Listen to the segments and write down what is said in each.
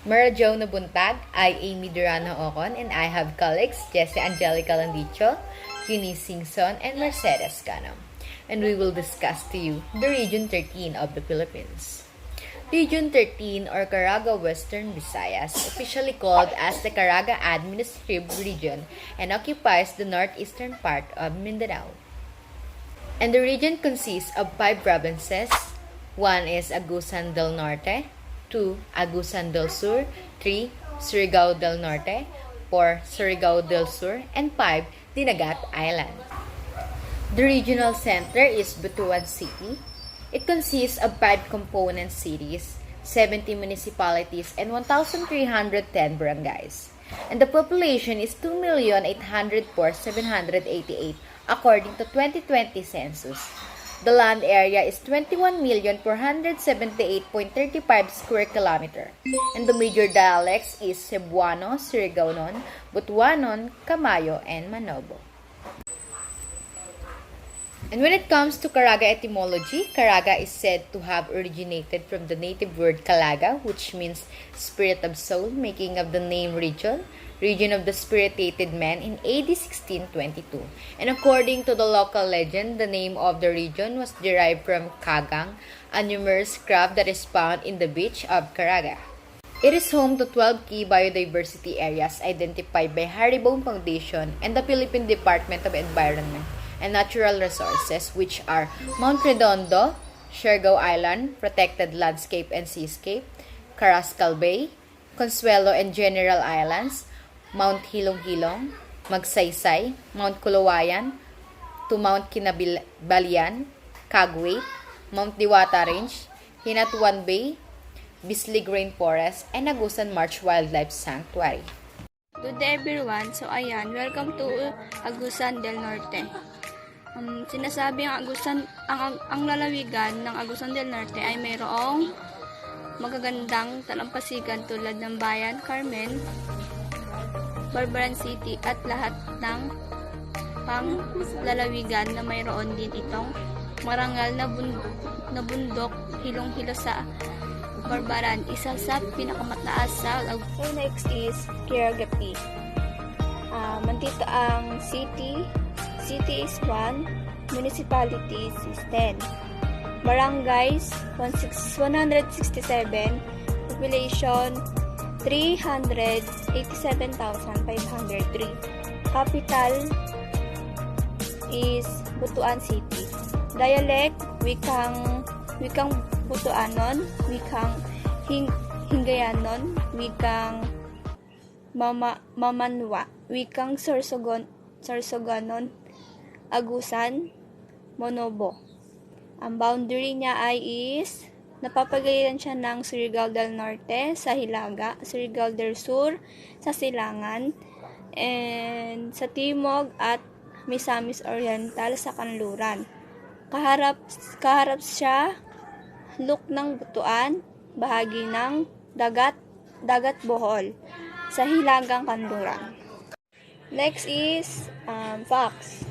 Marajaw na buntag, I Aimie D Ocon, and I have colleagues Jessa, Angelica, Landichio, Eunice, Singson, and Mercedes Canam. And we will discuss to you the Region 13 of the Philippines. Region 13 or Caraga Western Visayas, officially called as the Caraga Administrative Region, and occupies the northeastern part of Mindanao. And the region consists of 5 provinces. 1 is Agusan del Norte, 2 Agusan del Sur, 3 Surigao del Norte, 4 Surigao del Sur, and 5 Dinagat Island. The regional center is Butuan City. It consists of 5 component cities, 70 municipalities, and 1,310 barangays. And the population is 2,804,788 according to 2020 census. The land area is 21,478.35 square kilometer. And the major dialects is Cebuano, Surigaonon, Butuanon, Camayo, and Manobo. And when it comes to Caraga etymology, Caraga is said to have originated from the native word Calaga, which means spirit of soul, making of the name region of the spirited man in AD 1622. And according to the local legend, the name of the region was derived from kagang, a numerous crab that is found in the beach of Caraga. It is home to 12 key biodiversity areas identified by Haribon Foundation and the Philippine Department of Environment and Natural Resources, which are Mount Redondo, Siargao Island, Protected Landscape and Seascape, Carrascal Bay, Consuelo and General Islands, Mount Hilong-Hilong, Magsaysay, Mount Kulawayan, to Mount Kinabalian, Cagway, Mount Diwata Range, Hinatuan Bay, Bislig Rainforest, and Agusan Marsh Wildlife Sanctuary. Good day everyone. So ayan, welcome to Agusan del Norte. Sinasabi ang lalawigan ng Agusan del Norte ay mayroong magagandang talampasigan tulad ng Bayan, Carmen, Barbaran City at lahat ng lalawigan na mayroon din itong marangal na bundok hilong-hilo sa Barbaran, isa sa pinakamataas sa So next is Caraga. Nandito ang city is 1, municipalities is 10, barangays 167, population 387,503. Capital is Butuan City. Dialect, wikang Butuanon, wikang Hingayanon, wikang Mamanwa, wikang Sorsoganon, Agusan, Monobo. Ang boundary niya ay is napapagalitan siya ng Surigao del Norte sa Hilaga, Surigao del Sur sa Silangan, and sa Timog at Misamis Oriental sa Kanluran. Kaharap siya luk ng Butuan, bahagi ng Dagat Bohol sa Hilagang Kanluran. Next is facts.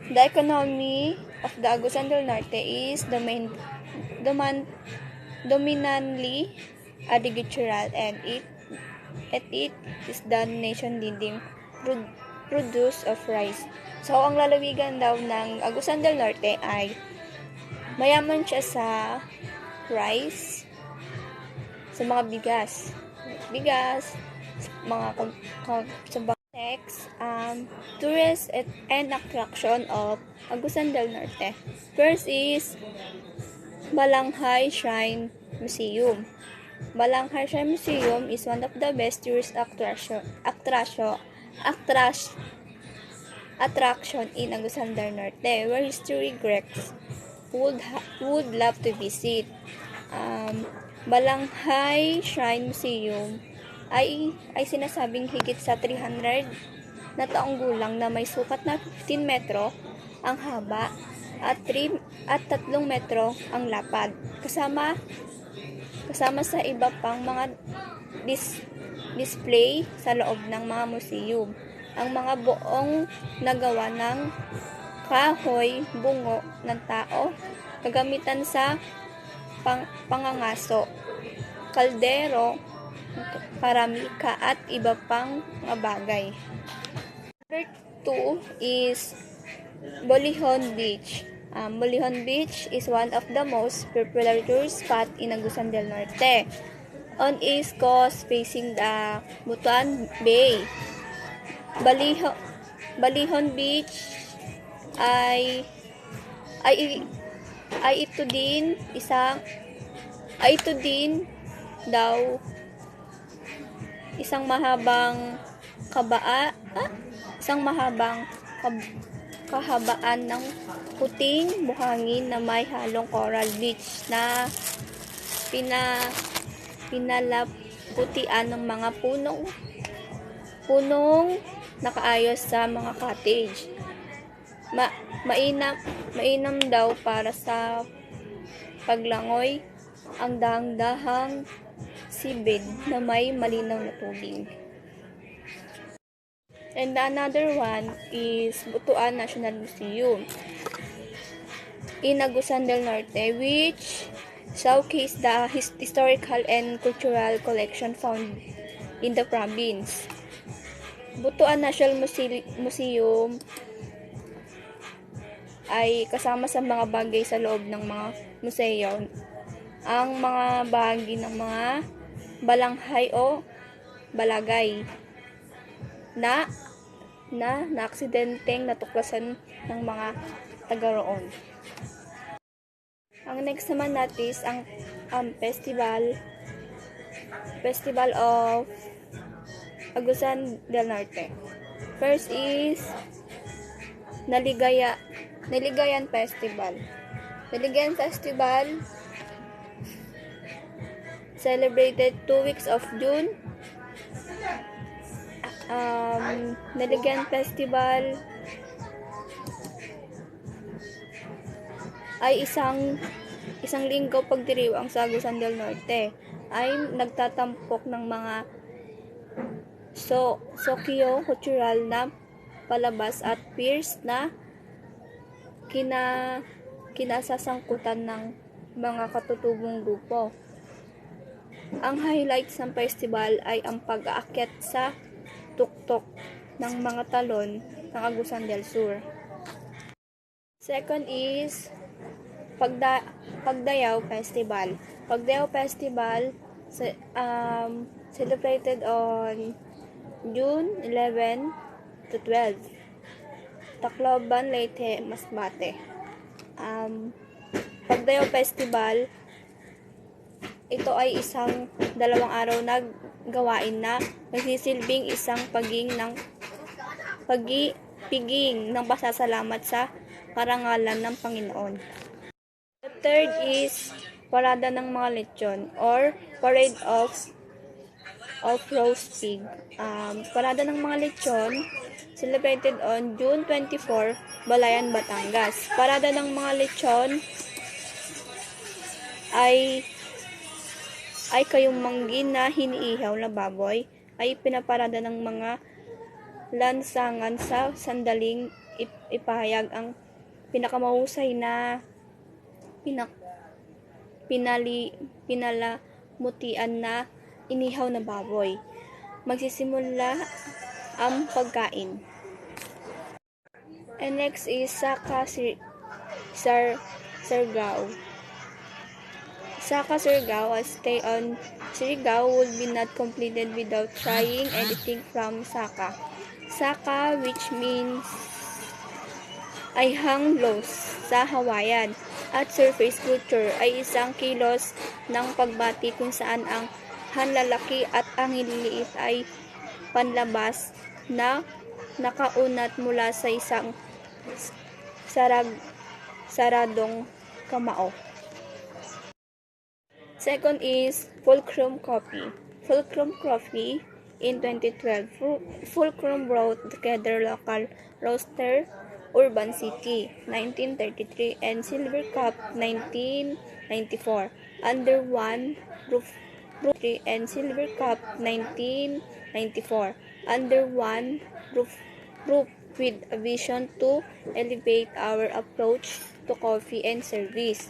The economy of the Agusan del Norte is dominantly agricultural, and it is the nation leading produce of rice. So, ang lalawigan daw ng Agusan del Norte ay mayaman siya sa rice, sa mga bigas, mga Next, tourist and attraction of Agusan del Norte. First is Balanghay Shrine Museum. Balanghay Shrine Museum is one of the best tourist attraction in Agusan del Norte, where history Greeks would love to visit. Balanghay Shrine Museum ay sinasabing higit sa 300 na taong gulang na may sukat na 15 metro ang haba at 3 metro ang lapad. Kasama sa iba pang mga display sa loob ng mga museum. Ang mga buong nagawa ng kahoy, bungo ng tao, kagamitan sa pangangaso, kaldero, paramika at iba pang mga bagay. Number 2 is Bolihon Beach. Bolihon Beach is one of the most popular tourist spot in Agusan del Norte. On east coast facing the Butuan Bay. Bolihon Beach ay ito din daw isang mahabang kahabaan ng puting buhangin na may halong coral beach na pinalaputian ng mga punong nakaayos sa mga cottage. Mainam daw para sa paglangoy ang dahang sibid na may malinaw na tubig. And another one is Butuan National Museum in Agusan del Norte, which showcase the historical and cultural collection found in the province. Butuan National Museum ay kasama sa mga bagay sa loob ng mga museo ang mga bahagi ng mga balanghay o balagay na aksidenteng natuklasan ng mga taga roon. Ang next naman natin is ang Festival of Agusan del Norte. First is Naligayan Festival. Naligayan Festival celebrated 2 weeks of June. Naligayan Festival ay isang linggo pagdiriwang sa Agusan del Norte ay nagtatampok ng mga sokyo-cultural na palabas at peers na kinasasangkutan ng mga katutubong grupo. Ang highlights ng festival ay ang pag-aakyat sa tuktok ng mga talon ng Agusan del Sur. Second is Pagdayaw Festival. Pagdayaw Festival celebrated on June 11 to 12. Tacloban, Leyte, Masbate. Pagdayaw Festival, ito ay isang 2 araw na gawain na nagsisilbing isang piging ng pasasalamat sa karangalan ng Panginoon. The third is Parada ng mga Lechon or Parade of Roast Pig. Parada ng mga Lechon celebrated on June 24, Balayan, Batangas. Parada ng mga Lechon ay kayumanggi na hiniihaw na baboy ay pinaparada ng mga lansangan sa sandaling ipahayag ang pinakamahusay na pinalamutian na inihaw na baboy. Magsisimula ang pagkain. And next is Saka Surigao. Saka Surigao, a stay on Surigao would be not completed without trying anything from Saka. Saka, which means ay hang loose sa Hawaiian, at surface culture ay isang kilos ng pagbati kung saan ang hanlalaki at ang hililiit ay panlabas na nakaunat mula sa isang saradong kamao. Second is Fulcrum Coffee. Fulcrum Coffee in 2012. Fulcrum brought together local roaster Urban City 1933 and Silver Cup 1994 under one roof and Silver Cup 1994 under one roof with a vision to elevate our approach to coffee and service.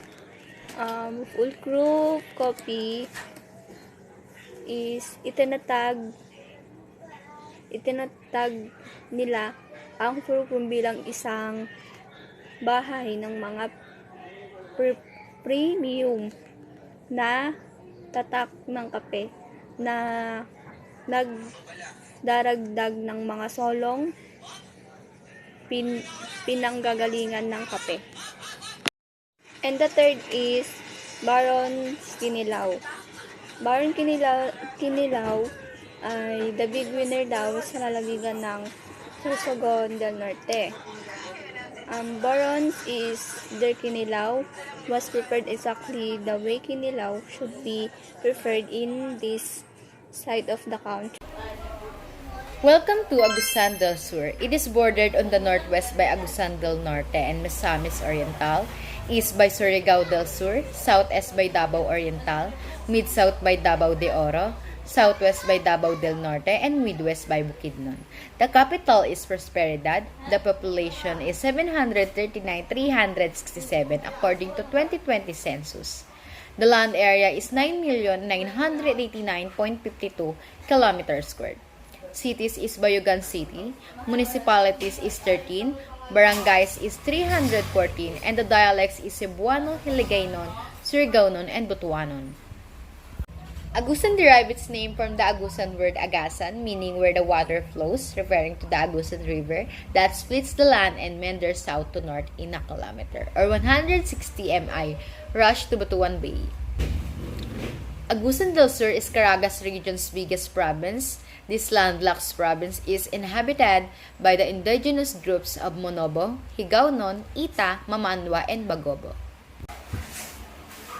Foolproof copy is itinatag nila ang foolproof bilang isang bahay ng mga premium na tatak ng kape na nagdaragdag ng mga solong pinanggagalingan ng kape. And the third is Baron Kinilaw. Baron Kinilaw ay the big winner daw sa lalawigan ng Sorsogon del Norte. Baron is their Kinilaw was prepared exactly the way Kinilaw should be prepared in this side of the country. Welcome to Agusan del Sur. It is bordered on the northwest by Agusan del Norte and Misamis Oriental, east by Surigao del Sur, southeast by Davao Oriental, mid-south by Davao de Oro, southwest by Davao del Norte, and midwest by Bukidnon. The capital is Prosperidad. The population is 739,367 according to 2020 census. The land area is 9,989,52 kilometers squared. Cities is Bayugan City, municipalities is 13, barangays is 314, and the dialects is Cebuano, Hiligaynon, Surigaonon, and Butuanon. Agusan derived its name from the Agusan word agasan, meaning where the water flows, referring to the Agusan River that splits the land and meanders south to north in a kilometer, or 160 mi, rush to Butuan Bay. Agusan del Sur is Caraga's region's biggest province. This landlocked province is inhabited by the indigenous groups of Monobo, Higaonon, Ita, Mamanwa, and Bagobo.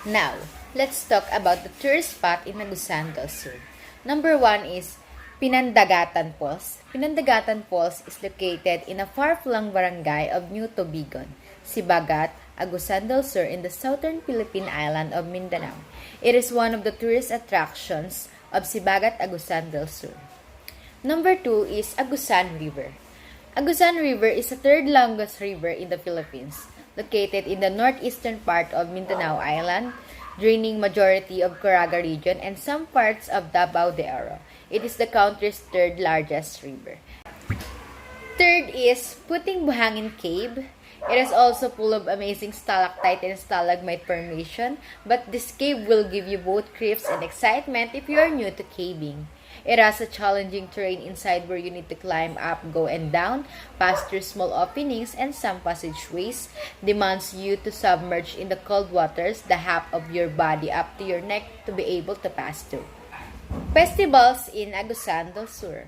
Now, let's talk about the tourist spot in Agusan del Sur. Number 1 is Pinandagatan Falls. Pinandagatan Falls is located in a far-flung barangay of New Tubigon, Sibagat, Agusan del Sur in the southern Philippine island of Mindanao. It is one of the tourist attractions of Sibagat, Agusan del Sur. Number 2 is Agusan River. Agusan River is the third longest river in the Philippines, located in the northeastern part of Mindanao Island, draining majority of Caraga region and some parts of Davao de Oro. It is the country's third largest river. Third is Puting Buhangin Cave. It is also full of amazing stalactite and stalagmite formation, but this cave will give you both creeps and excitement if you are new to caving. It has a challenging terrain inside where you need to climb up, go and down, pass through small openings and some passageways, demands you to submerge in the cold waters the half of your body up to your neck to be able to pass through. Festivals in Agusan del Sur.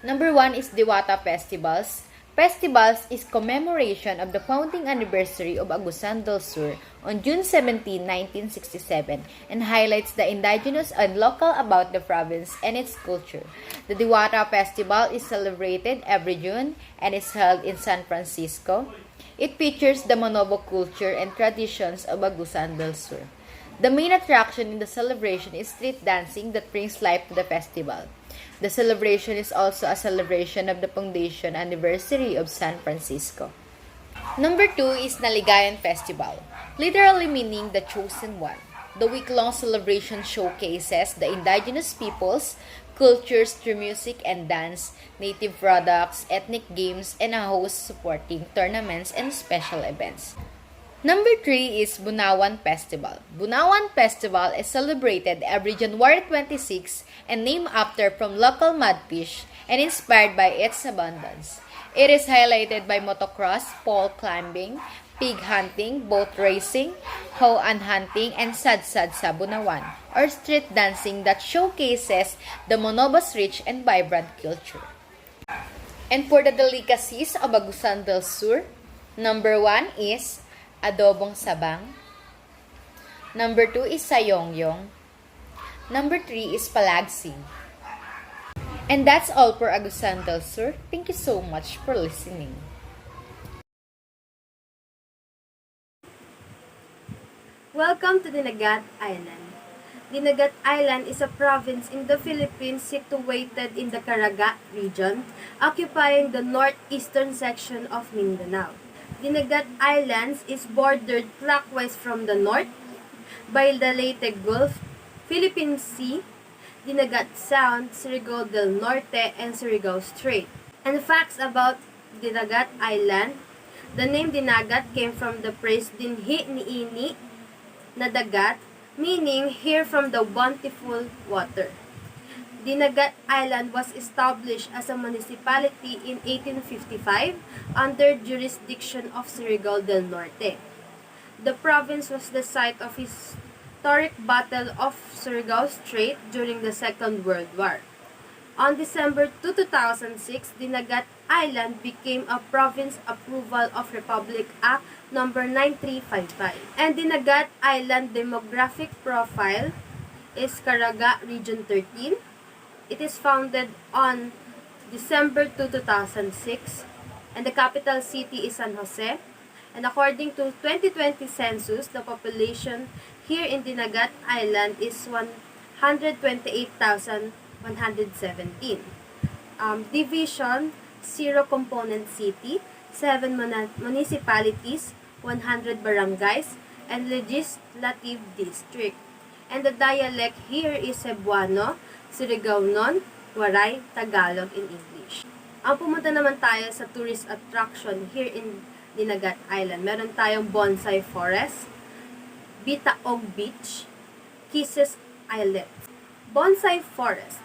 Number 1 is Diwata Festivals. Festivals is commemoration of the founding anniversary of Agusan del Sur on June 17, 1967 and highlights the indigenous and local about the province and its culture. The Diwata Festival is celebrated every June and is held in San Francisco. It features the Monobo culture and traditions of Agusan del Sur. The main attraction in the celebration is street dancing that brings life to the festival. The celebration is also a celebration of the foundation anniversary of San Francisco. Number 2 is Naligayan Festival, literally meaning the chosen one. The week-long celebration showcases the indigenous peoples, cultures through music and dance, native products, ethnic games, and a host supporting tournaments and special events. Number 3 is Bunawan Festival. Bunawan Festival is celebrated every January 26 and named after from local mudfish and inspired by its abundance. It is highlighted by motocross, pole climbing, pig hunting, boat racing, hoan hunting, and sadsad sa Bunawan, or street dancing that showcases the Monobo's rich and vibrant culture. And for the delicacies of Agusan del Sur, number 1 is adobong sabang. Number 2 is sayongyong. Number 3 is palagsing. And that's all for Agusan del Sur. Thank you so much for listening. Welcome to Dinagat Island. Dinagat Island is a province in the Philippines situated in the Caraga region, occupying the northeastern section of Mindanao. Dinagat Islands is bordered clockwise from the north by the Leyte Gulf, Philippine Sea, Dinagat Sound, Surigao del Norte, and Surigao Strait. And facts about Dinagat Island: the name Dinagat came from the phrase dinhi niini na dagat, meaning here from the bountiful water. Dinagat Island was established as a municipality in 1855 under jurisdiction of Surigao del Norte. The province was the site of historic Battle of Surigao Strait during the Second World War. On December 2, 2006, Dinagat Island became a province approval of Republic Act No. 9355. And Dinagat Island demographic profile is Caraga, Region 13. It is founded on December 2, 2006, and the capital city is San Jose. And according to 2020 census, the population here in Dinagat Island is 128,117. Division, 0 component city, 7 municipalities, 100 barangays, and legislative district. And the dialect here is Cebuano, Surigaonon, Waray, Tagalog in English. Ang pumunta naman tayo sa tourist attraction here in Dinagat Island. Meron tayong bonsai forest, Bitaog Beach, Kisses Islet. Bonsai forest.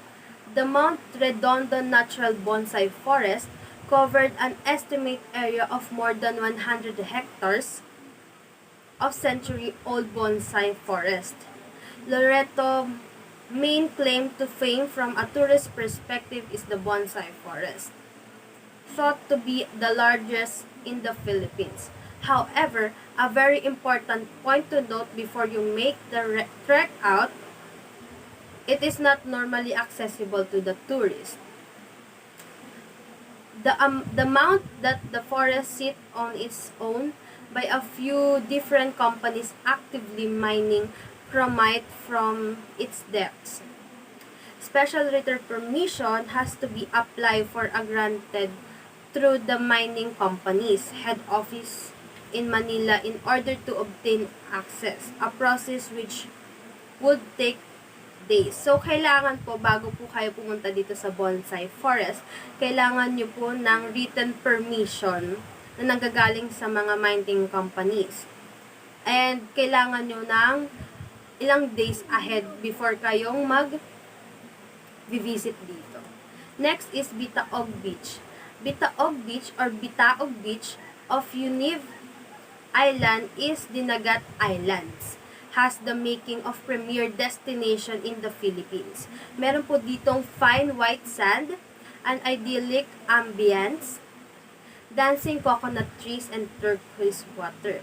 The Mount Redondo Natural Bonsai Forest covered an estimate area of more than 100 hectares of century-old bonsai forest. Loreto main claim to fame from a tourist perspective is the bonsai forest, thought to be the largest in the Philippines. However, a very important point to note before you make the trek out, it is not normally accessible to the tourist. The mount that the forest sits on its own by a few different companies actively mining chromite from its depths. Special written permission has to be applied for a granted through the mining company's head office in Manila in order to obtain access, a process which would take days. So, kailangan po, bago po kayo pumunta dito sa bonsai forest, kailangan nyo po ng written permission na nanggagaling sa mga mining companies. And, kailangan nyo ng ilang days ahead before kayong mag-visit dito. Next is Bitaog Beach. Bitaog Beach or Bitaog Beach of Eunice Island is Dinagat Islands. Has the making of premier destination in the Philippines. Meron po ditong fine white sand, an idyllic ambience, dancing coconut trees, and turquoise water.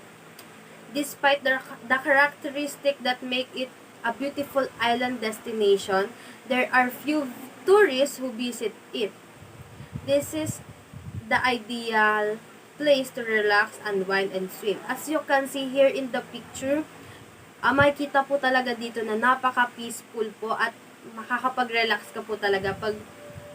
Despite the characteristic that make it a beautiful island destination, there are few tourists who visit it. This is the ideal place to relax, unwind, and swim. As you can see here in the picture, makikita po talaga dito na napaka-peaceful po at makakapag-relax ka po talaga pag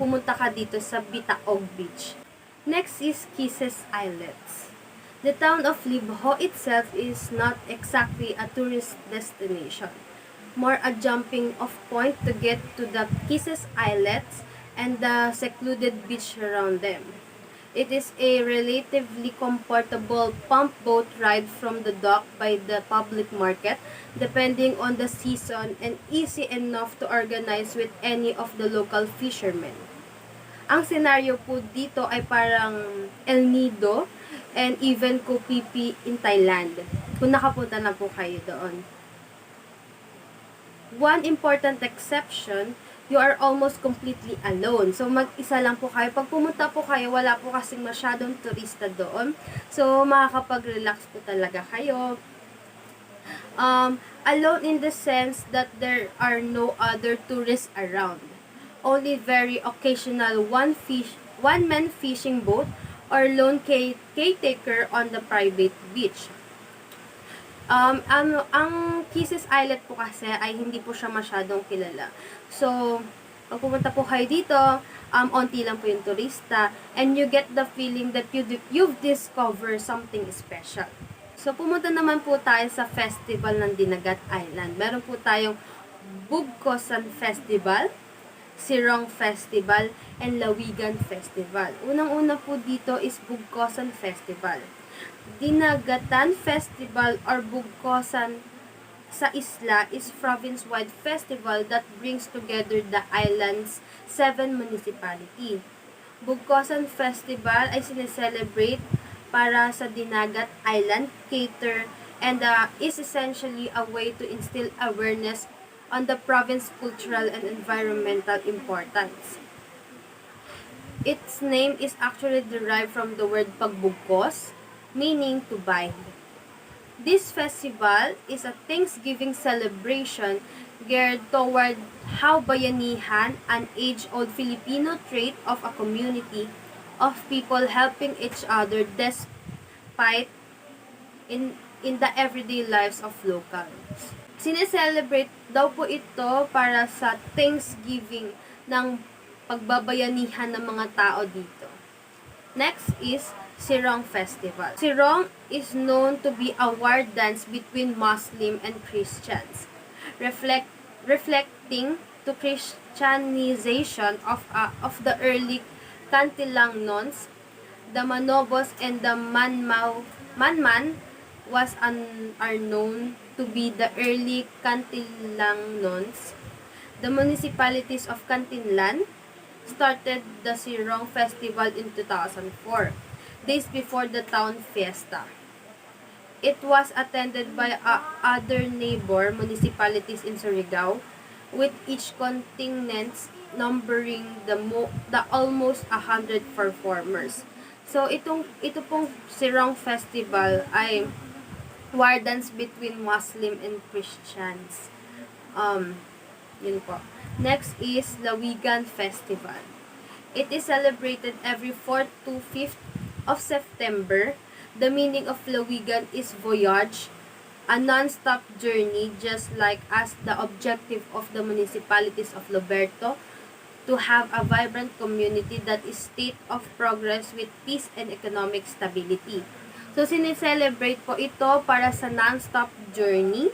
pumunta ka dito sa Bitaog Beach. Next is Kisses Islets. The town of Libho itself is not exactly a tourist destination, more a jumping off point to get to the Kisses Islets and the secluded beach around them. It is a relatively comfortable pump boat ride from the dock by the public market, depending on the season, and easy enough to organize with any of the local fishermen. Ang senaryo po dito ay parang El Nido and even Kopipi in Thailand, kung nakapunta na po kayo doon. One important exception, you are almost completely alone. So, mag-isa lang po kayo. Pag pumunta po kayo, wala po kasing masyadong turista doon. So, makakapag-relax po talaga kayo. Alone in the sense that there are no other tourists around. Only very occasional one-man fishing boat or lone caretaker on the private beach. Ang Kisses Islet po kasi ay hindi po siya masyadong kilala. So, pag pumunta po kayo dito, onti lang po yung turista, and you get the feeling that you've discovered something special. So, pumunta naman po tayo sa festival ng Dinagat Island. Meron po tayong Bugkosan Festival, Sirong Festival, and Lawigan Festival. Unang-una po dito is Bugkosan Festival. Dinagatan Festival or Bugkosan sa isla is province-wide festival that brings together the island's 7 municipality. Bugkosan Festival ay sineselebrate para sa Dinagat Island, cater, and is essentially a way to instill awareness on the province's cultural and environmental importance. Its name is actually derived from the word pagbugkos, meaning to bind. This festival is a Thanksgiving celebration geared toward how bayanihan, an age-old Filipino trait of a community of people helping each other despite in the everyday lives of locals. Sineselebrate daw po ito para sa Thanksgiving ng pagbabayanihan ng mga tao dito. Next is Sirong Festival. Sirong is known to be a war dance between Muslim and Christians, reflecting to Christianization of the early Kantilang nuns. The Manobos and the Manman are known to be the early Kantilang nuns. The municipalities of Kantinlan started the Sirong Festival in 2004, days before the town fiesta. It was attended by other neighbor municipalities in Surigao, with each contingent numbering the almost 100 performers. So ito pong Sirong Festival ay war dance between Muslim and Christians. Yun po. Next is Lawigan Festival. It is celebrated every 4th to 5th of September. The meaning of Lawigan is voyage, a non-stop journey, just like as the objective of the municipalities of Loberto, to have a vibrant community that is state of progress with peace and economic stability. So, sineselebrate po ito para sa non-stop journey.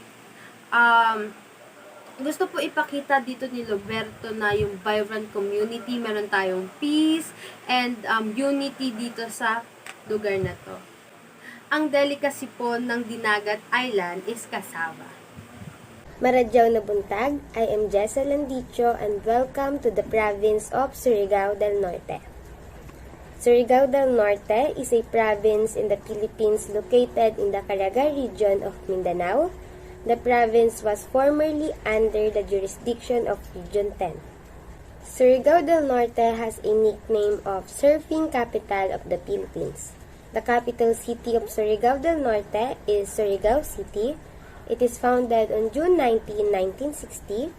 Gusto po ipakita dito ni Loberto na yung vibrant community, meron tayong peace and unity dito sa lugar na to. Ang delicacy po ng Dinagat Island is cassava. Maradyaw na buntag, I am Jessa Landichio and welcome to the province of Surigao del Norte. Surigao del Norte is a province in the Philippines located in the Caraga region of Mindanao. The province was formerly under the jurisdiction of Region 10. Surigao del Norte has a nickname of Surfing Capital of the Philippines. The capital city of Surigao del Norte is Surigao City. It is founded on June 19, 1960.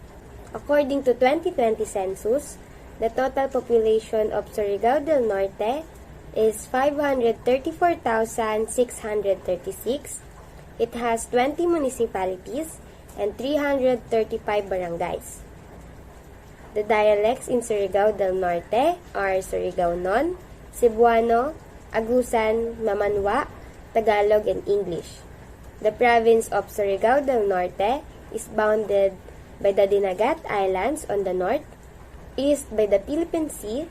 According to 2020 census, the total population of Surigao del Norte is 534,636. It has 20 municipalities and 335 barangays. The dialects in Surigao del Norte are Surigaonon, Cebuano, Agusan, Mamanwa, Tagalog, and English. The province of Surigao del Norte is bounded by the Dinagat Islands on the north, east by the Philippine Sea,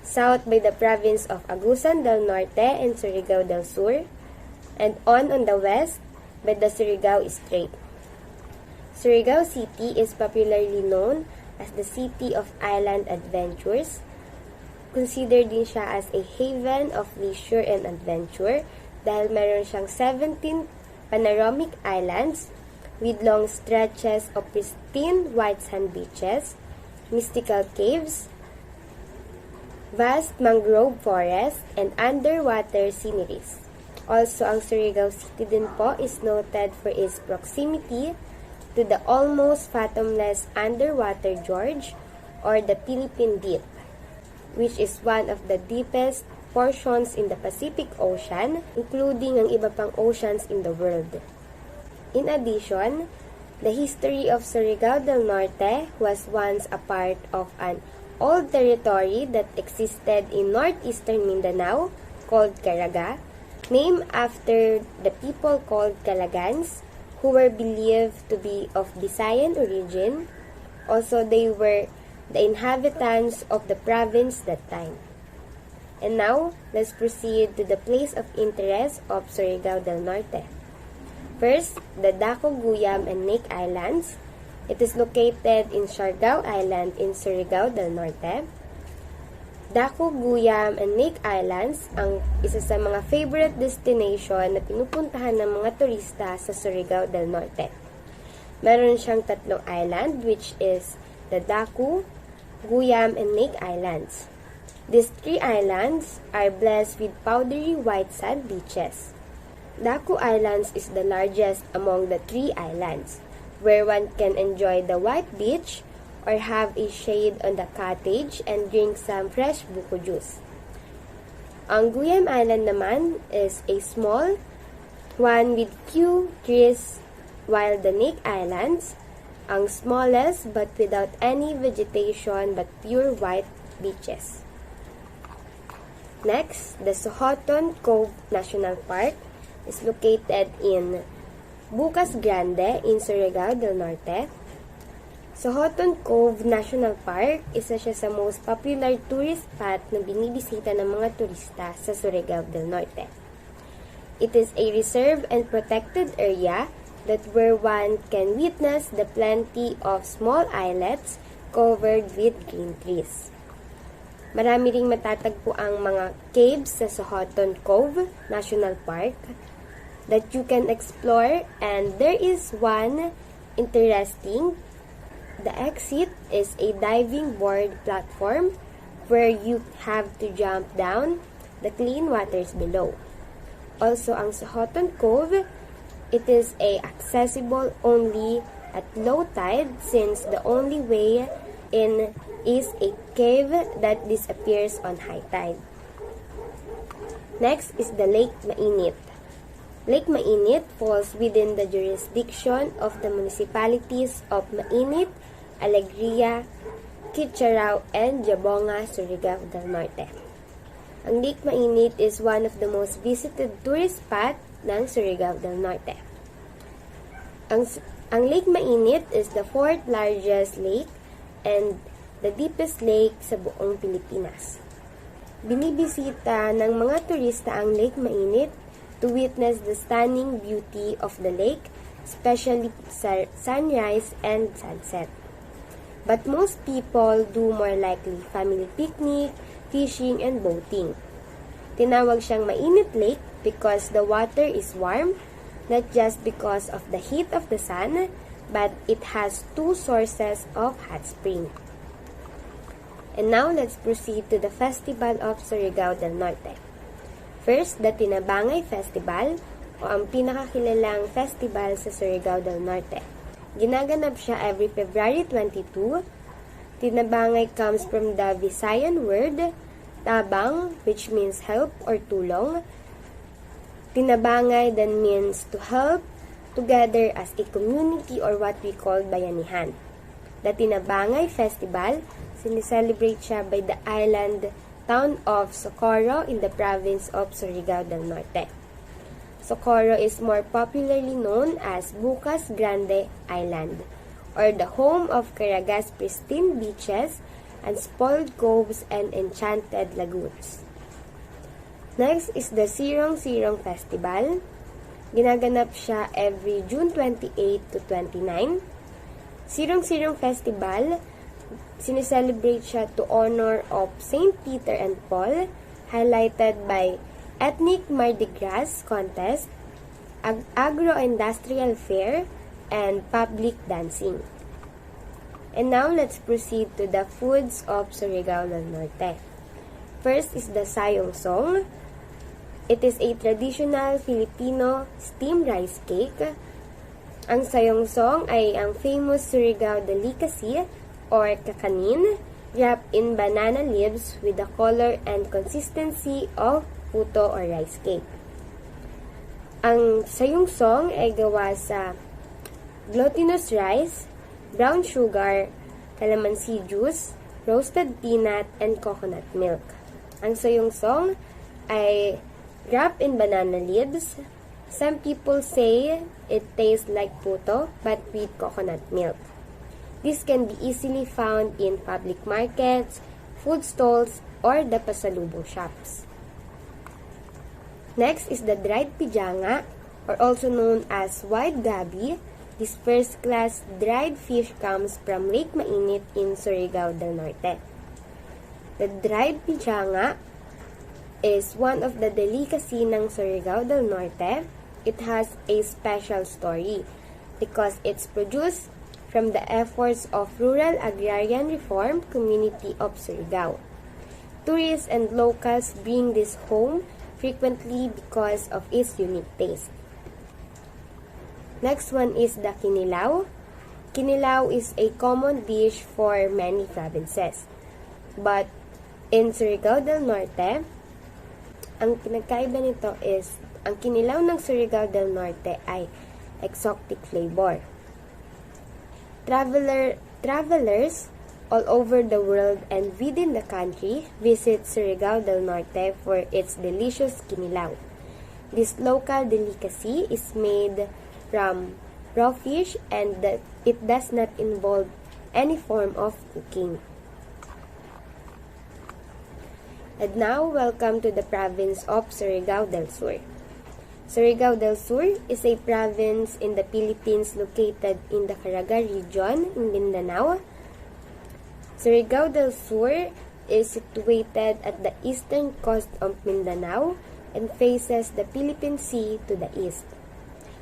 south by the province of Agusan del Norte and Surigao del Sur, and on the west by the Surigao Strait. Surigao City is popularly known as the City of Island Adventures. Considered din siya as a haven of leisure and adventure dahil meron siyang 17 panoramic islands with long stretches of pristine white sand beaches, mystical caves, vast mangrove forests, and underwater sceneries. Also, ang Surigao City din po is noted for its proximity to the almost fathomless underwater gorge or the Philippine Deep, which is one of the deepest portions in the Pacific Ocean, including ang iba pang oceans in the world. In addition, the history of Surigao del Norte was once a part of an old territory that existed in northeastern Mindanao called Caraga. named after the people called Calagans, who were believed to be of Visayan origin. Also, they were the inhabitants of the province that time. And now, let's proceed to the place of interest of Surigao del Norte. First, the Daco, Guyam, and Lake Islands. It is located in Siargao Island in Surigao del Norte. Daco, Guyam, and Lake Islands ang isa sa mga favorite destination na pinupuntahan ng mga turista sa Surigao del Norte. Meron siyang tatlong island which is the Daco, Guyam, and Lake Islands. These three islands are blessed with powdery white sand beaches. Daco Islands is the largest among the three islands, where one can enjoy the white beach or have a shade on the cottage and drink some fresh buko juice. Ang Guyam Island naman is a small one with few trees, while the Lake Islands, ang smallest but without any vegetation but pure white beaches. Next, the Sohoton Cove National Park is located in Bucas Grande in Surigao del Norte. Sohoton Cove National Park, isa siya sa most popular tourist spot na binibisita ng mga turista sa Surigao del Norte. It is a reserved and protected area that where one can witness the plenty of small islets covered with green trees. Marami ring matatagpo ang mga caves sa Sohoton Cove National Park that you can explore, and there is one interesting. The exit is a diving board platform where you have to jump down the clean waters below. Also, ang Sohoton Cove, it is accessible only at low tide since the only way in is a cave that disappears on high tide. Next is the Lake Mainit. Lake Mainit falls within the jurisdiction of the municipalities of Mainit, Alegria, Kitcharao, and Jabonga, Surigao del Norte. Ang Lake Mainit is one of the most visited tourist spot ng Surigao del Norte. Ang Lake Mainit is the fourth largest lake and the deepest lake sa buong Pilipinas. Binibisita ng mga turista ang Lake Mainit to witness the stunning beauty of the lake, especially sa sunrise and sunset. But most people do more likely family picnic, fishing, and boating. Tinawag siyang Mainit Lake because the water is warm, not just because of the heat of the sun, but it has two sources of hot spring. And now, let's proceed to the Festival of Surigao del Norte. First, the Tinabangay Festival, o ang pinakakilalang festival sa Surigao del Norte. Ginaganap siya every February 22. Tinabangay comes from the Visayan word, tabang, which means help or tulong. Tinabangay then means to help together as a community or what we call bayanihan. The Tinabangay Festival, sinicelebrate siya by the island town of Socorro in the province of Surigao del Norte. Socorro is more popularly known as Bucas Grande Island, or the home of Caraga's pristine beaches and spoiled coves and enchanted lagoons. Next is the Sirong-Sirong Festival. Ginaganap siya every June 28 to 29. Sirong-Sirong Festival, sinicelebrate siya to honor of St. Peter and Paul, highlighted by ethnic Mardi Gras contest, agro-industrial fair, and public dancing. And now, let's proceed to the foods of Surigao del Norte. First is the sayong song. It is a traditional Filipino steamed rice cake. Ang sayong song ay ang famous Surigao delicacy or kakanin, wrapped in banana leaves with the color and consistency of puto or rice cake. Ang sayong song ay gawa sa glutinous rice, brown sugar, calamansi juice, roasted peanut, and coconut milk. Ang sayong song ay Wrapped in banana leaves, some people say it tastes like puto but with coconut milk. This can be easily found in public markets, food stalls, or the pasalubong shops. Next is the dried pijanga, or also known as white gabi. This first-class dried fish comes from Lake Mainit in Surigao del Norte. The dried pijanga is one of the delicacy ng Surigao del Norte. It has a special story because it's produced from the efforts of rural agrarian reform community of Surigao. Tourists and locals bring this home frequently because of its unique taste. Next one is the kinilaw. Kinilaw is a common dish for many provinces. But in Surigao del Norte, ang pinagkaiba nito is ang kinilaw ng Surigao del Norte ay exotic flavor. Travelers all over the world and within the country visit Surigao del Norte for its delicious kinilaw. This local delicacy is made from raw fish and it does not involve any form of cooking. And now, welcome to the province of Surigao del Sur. Surigao del Sur is a province in the Philippines located in the Caraga region in Mindanao. Surigao del Sur is situated at the eastern coast of Mindanao and faces the Philippine Sea to the east.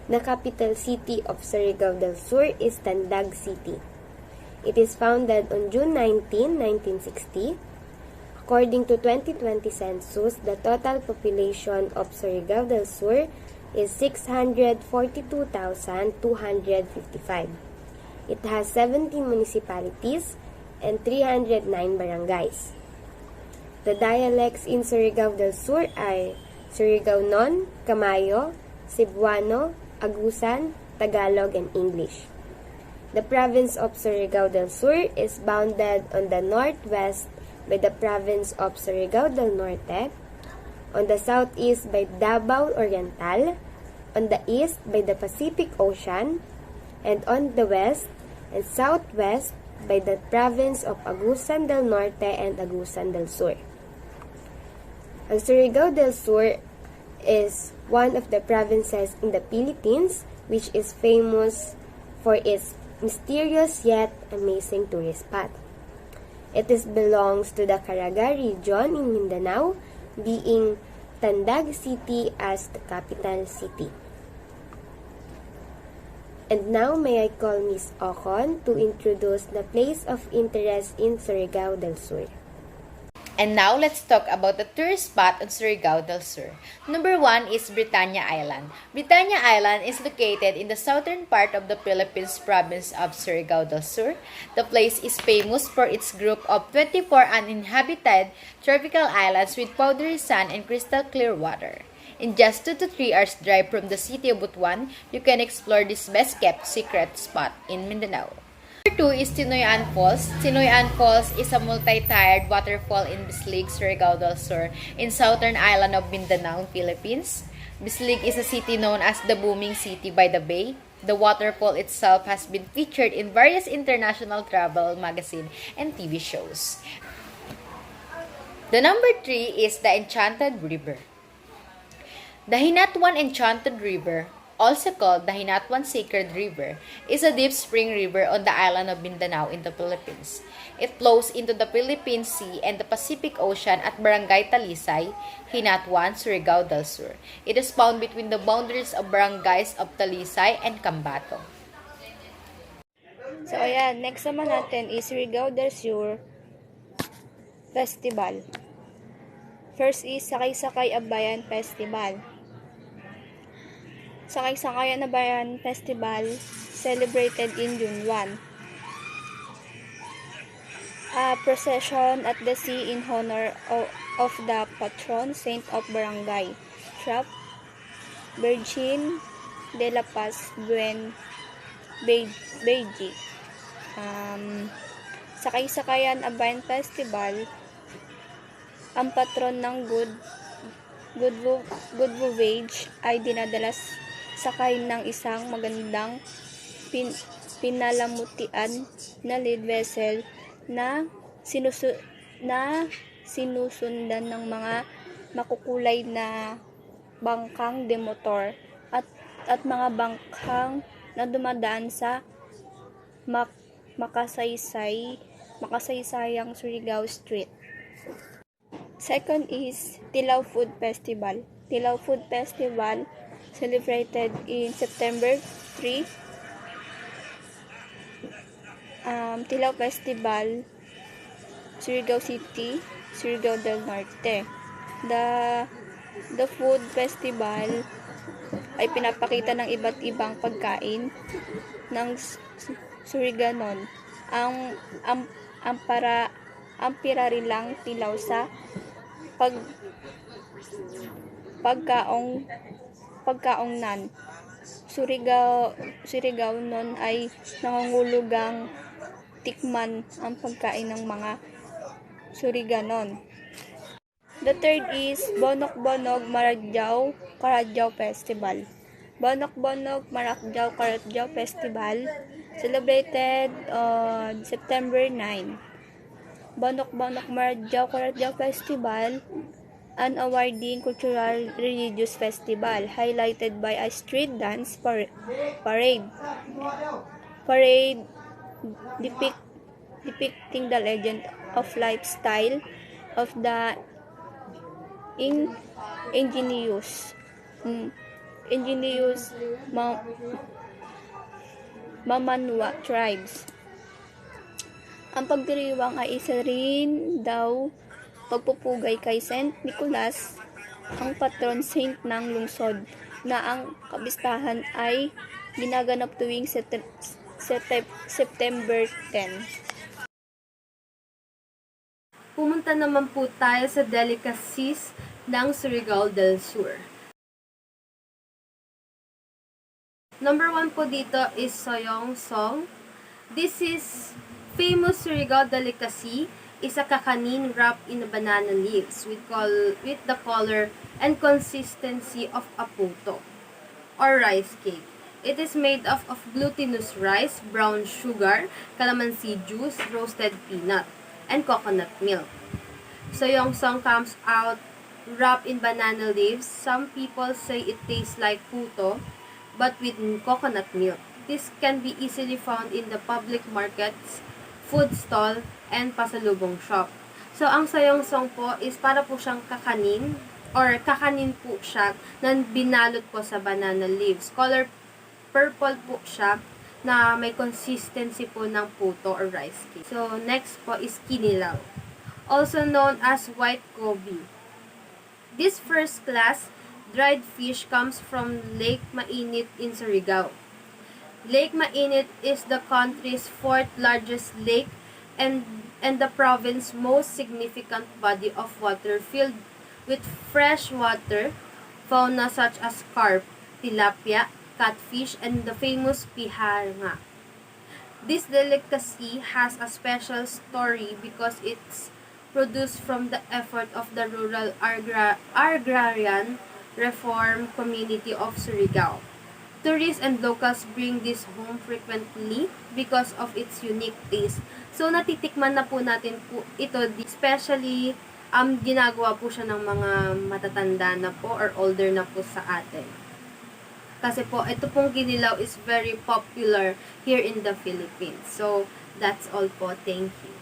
The capital city of Surigao del Sur is Tandag City. It is founded on June 19, 1960. According to 2020 census, the total population of Surigao del Sur is 642,255. It has 17 municipalities and 309 barangays. The dialects in Surigao del Sur are Surigao-Non, Camayo, Cebuano, Agusan, Tagalog, and English. The province of Surigao del Sur is bounded on the northwest by the province of Surigao del Norte, on the southeast by Davao Oriental, on the east by the Pacific Ocean, and on the west and southwest by the province of Agusan del Norte and Agusan del Sur. Ang Surigao del Sur is one of the provinces in the Philippines which is famous for its mysterious yet amazing tourist spot. It belongs to the Caraga region in Mindanao, being Tandag City as the capital city. And now may I call Miss Ocon to introduce the place of interest in Surigao del Sur. And now, let's talk about the tourist spot on Surigao del Sur. Number 1 is Britannia Island. Britannia Island is located in the southern part of the Philippines province of Surigao del Sur. The place is famous for its group of 24 uninhabited tropical islands with powdery sand and crystal clear water. In just 2 to 3 hours drive from the city of Butuan, you can explore this best-kept secret spot in Mindanao. Number 2 is Tinoyan Falls. Tinoyan Falls is a multi-tiered waterfall in Bislig, Surigao del Sur, in southern island of Mindanao, Philippines. Bislig is a city known as the booming city by the bay. The waterfall itself has been featured in various international travel magazine and TV shows. The number 3 is the Enchanted River. The Hinatuan Enchanted River, also called the Hinatuan Sacred River, is a deep spring river on the island of Mindanao in the Philippines. It flows into the Philippine Sea and the Pacific Ocean at Barangay Talisay, Hinatuan, Surigao del Sur. It is found between the boundaries of barangays of Talisay and Cambato. So, ayan. Next naman natin is Surigao del Sur Festival. First is Sakay-Sakay Abayan Festival. Sakay-Sakayan Abayan Festival celebrated in June 1. A procession at the sea in honor of the patron saint of Barangay, Trap, Virgin de la Paz, Buen Beiji. Sakay-Sakayan Abayan Festival, ang patron ng good good voyage ay dinadalas sakay ng isang magandang pinalamutian na lead vessel na sinusundan ng mga makukulay na bangkang demotor at mga bangkang na dumadaan sa makasaysayang Surigao Street. Second is Tilaw Food Festival. Tilaw Food Festival celebrated in September 3. Tilaw Festival, Surigao City, Surigao del Norte. The food festival ay pinapakita ng iba't ibang pagkain ng Suriganon. Ang pirarilang tilaw sa pagkaongnan. Surigao nun ay nangungulugang tikman ang pagkain ng mga Suriganon. The third is Bonok-Bonog Maragjaw Karadjaw Festival. Bonok-Bonog Maragjaw Karadjaw Festival celebrated on September 9. Bonok-Bonok Maragjaw Karadjaw Festival, an awarding cultural religious festival highlighted by a street dance parade depicting the legend of lifestyle of the ingenious Mamanwa tribes. Ang pagdiriwang ay isa rin daw pagpupugay kay Saint Nicholas, ang patron saint ng lungsod, na ang kabistahan ay ginaganap tuwing September 10. Pumunta naman po tayo sa delicacies ng Surigao del Sur. Number 1 po dito is Soyong Song. This is famous Surigao delicacy, is a kakanin wrapped in banana leaves with the color and consistency of a puto or rice cake. It is made of glutinous rice, brown sugar, calamansi juice, roasted peanut, and coconut milk. Soyong Song comes out wrapped in banana leaves. Some people say it tastes like puto, but with coconut milk. This can be easily found in the public markets, food stall, and pasalubong shop. So, ang Soyong Song po is para po siyang kakanin, or kakanin po siya na binalot po sa banana leaves. Color purple po siya na may consistency po ng puto or rice cake. So, next po is kinilaw, also known as white goby. This first class dried fish comes from Lake Mainit in Surigao. Lake Mainit is the country's fourth largest lake and the province's most significant body of water filled with freshwater fauna such as carp, tilapia, catfish, and the famous piharanga. This delicacy has a special story because it's produced from the effort of the rural agrarian reform community of Surigao. Tourists and locals bring this home frequently because of its unique taste. So, natitikman na po natin po ito, especially ginagawa po siya ng mga matatanda na po or older na po sa atin. Kasi po, ito pong kinilaw is very popular here in the Philippines. So, that's all po. Thank you.